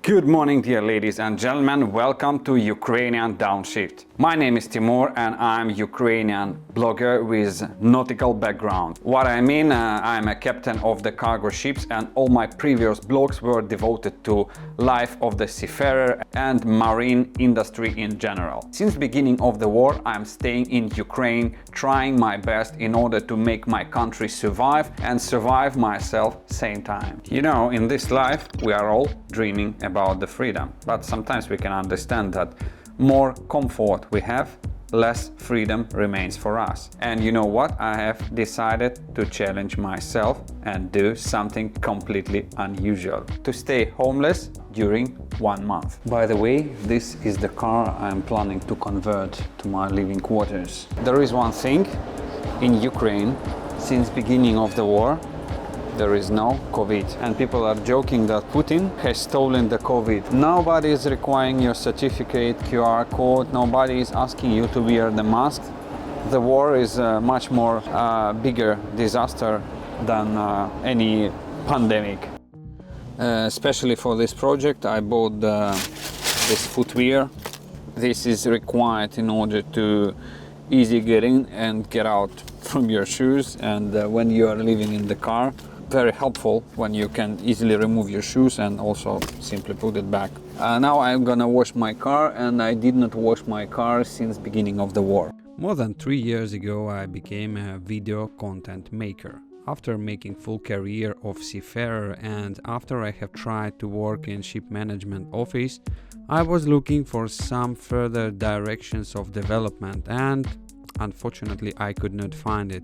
Good morning, dear ladies and gentlemen. Welcome to Ukrainian Downshift. My name is Tymur and I'm Ukrainian blogger with nautical background. What I mean, I'm a captain of the cargo ships and all my previous blogs were devoted to life of the seafarer and marine industry in general. Since the beginning of the war, I'm staying in Ukraine, trying my best in order to make my country survive and survive myself same time. You know, in this life, we are all dreaming about the freedom, but sometimes we can understand that more comfort we have, less freedom remains for us. And you know what? I have decided to challenge myself and do something completely unusual. To stay homeless during 1 month. By the way, this is the car I'm planning to convert to my living quarters. There is one thing, in Ukraine, since beginning of the war, there is no COVID. And people are joking that Putin has stolen the COVID. Nobody is requiring your certificate, QR code. Nobody is asking you to wear the mask. The war is a much more bigger disaster than any pandemic. Especially for this project, I bought this footwear. This is required in order to easy get in and get out from your shoes. And when you are living in the car, very helpful when you can easily remove your shoes and also simply put it back. Now I'm gonna wash my car, and I did not wash my car since beginning of the war. More than 3 years ago I became a video content maker. After making full career of seafarer and after I have tried to work in ship management office, I was looking for some further directions of development and unfortunately I could not find it.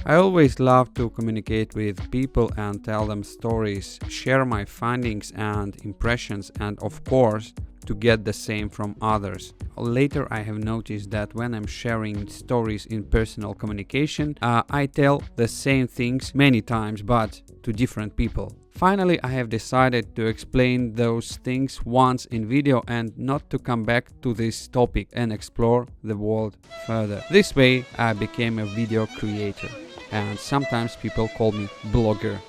I always love to communicate with people and tell them stories, share my findings and impressions, and of course to get the same from others. Later I have noticed that when I'm sharing stories in personal communication, I tell the same things many times but to different people. Finally, I have decided to explain those things once in video and not to come back to this topic and explore the world further. This way I became a video creator, and sometimes people call me blogger.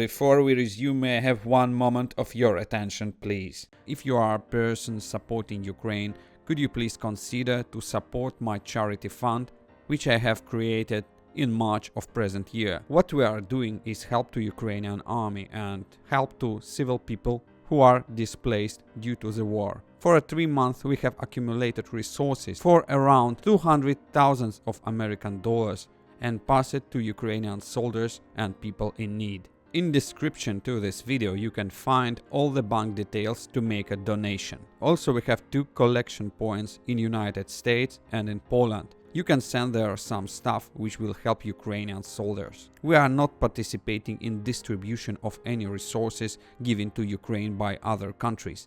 before we resume, may I have one moment of your attention, please? If you are a person supporting Ukraine, could you please consider to support my charity fund, which I have created in March of present year. What we are doing is help to Ukrainian army and help to civil people who are displaced due to the war. For 3 months we have accumulated resources for around 200,000 of American dollars and pass it to Ukrainian soldiers and people in need. In description to this video you can find all the bank details to make a donation. Also we have 2 collection points in United States and in Poland. You can send there some stuff which will help Ukrainian soldiers. We are not participating in distribution of any resources given to Ukraine by other countries.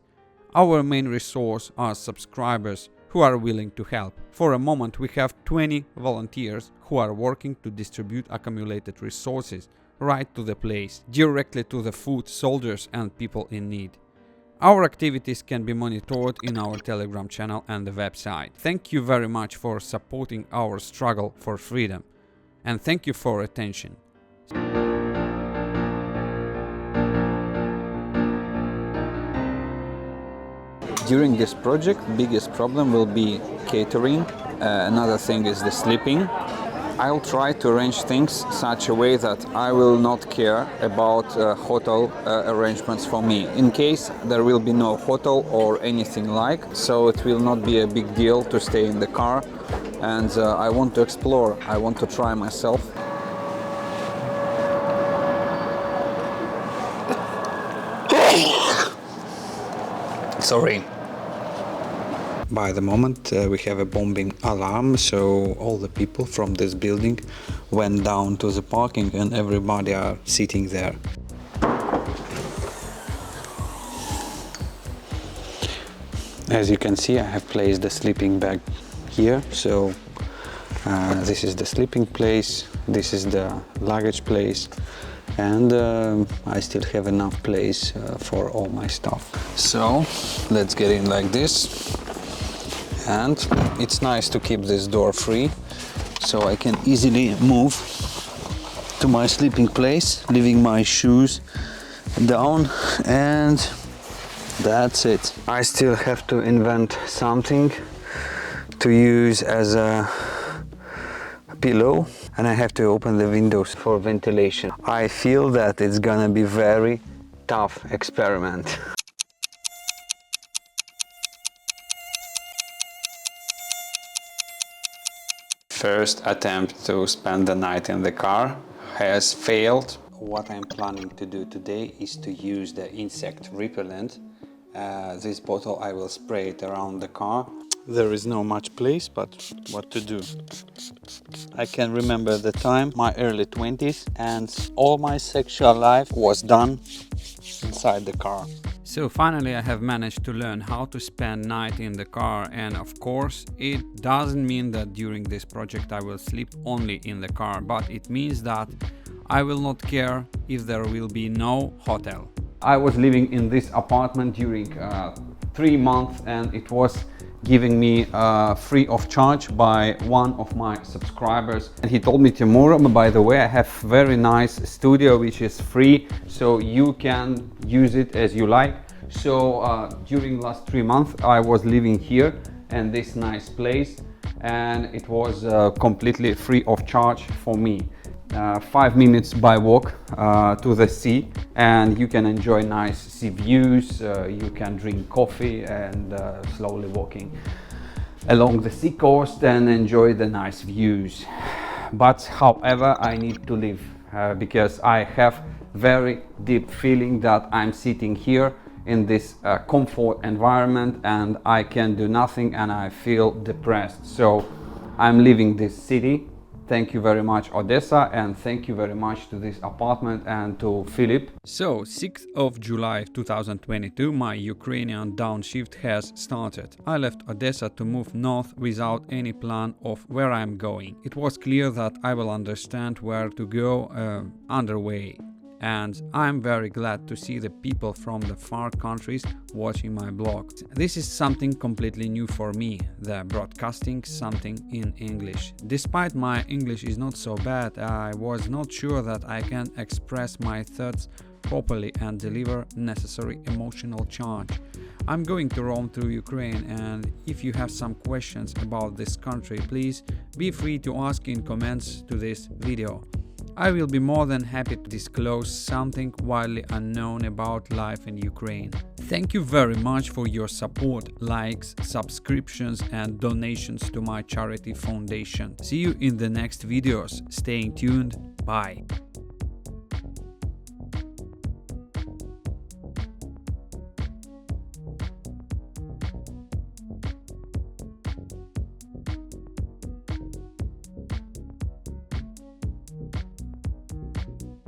Our main resource are subscribers who are willing to help. For a moment we have 20 volunteers who are working to distribute accumulated resources right to the place, directly to the food soldiers and people in need. Our activities can be monitored in our Telegram channel and the website. Thank you very much for supporting our struggle for freedom, and thank you for attention. During this project, biggest problem will be catering. Another thing is the sleeping. I'll try to arrange things such a way that I will not care about hotel arrangements for me. In case there will be no hotel or anything like, so it will not be a big deal to stay in the car. And I want to explore, I want to try myself. Sorry. By the moment we have a bombing alarm, so all the people from this building went down to the parking and everybody are sitting there. As you can see, I have placed the sleeping bag here, so this is the sleeping place, this is the luggage place, and I still have enough place for all my stuff. So let's get in like this. And it's nice to keep this door free, so I can easily move to my sleeping place, leaving my shoes down, and that's it. I still have to invent something to use as a pillow, and I have to open the windows for ventilation. I feel that it's gonna be very tough experiment. First attempt to spend the night in the car has failed. What I'm planning to do today is to use the insect repellent. This bottle I will spray it around the car. There is no much place, but what to do? I can remember the time, my early 20s, and all my sexual life was done inside the car. So finally I have managed to learn how to spend night in the car, and of course it doesn't mean that during this project I will sleep only in the car, but it means that I will not care if there will be no hotel. I was living in this apartment during 3 months, and it was giving me free of charge by one of my subscribers, and he told me, Tymur, by the way, I have very nice studio which is free, so you can use it as you like. So during last 3 months I was living here in this nice place, and it was completely free of charge for me. 5 minutes by walk to the sea, and you can enjoy nice sea views, you can drink coffee and slowly walking along the sea coast and enjoy the nice views. But however, I need to leave because I have very deep feeling that I'm sitting here in this comfort environment and I can do nothing, and I feel depressed. So I'm leaving this city. Thank you very much, Odessa, and thank you very much to this apartment and to Philip. So, 6th of July 2022, my Ukrainian downshift has started. I left Odessa to move north without any plan of where I'm going. It was clear that I will understand where to go underway. and I'm very glad to see the people from the far countries watching my blog. This is something completely new for me, the broadcasting something in English. Despite my English is not so bad, I was not sure that I can express my thoughts properly and deliver necessary emotional charge. I'm going to roam through Ukraine, and if you have some questions about this country, please be free to ask in comments to this video. I will be more than happy to disclose something widely unknown about life in Ukraine. Thank you very much for your support, likes, subscriptions and donations to my charity foundation. See you in the next videos. Staying tuned. Bye.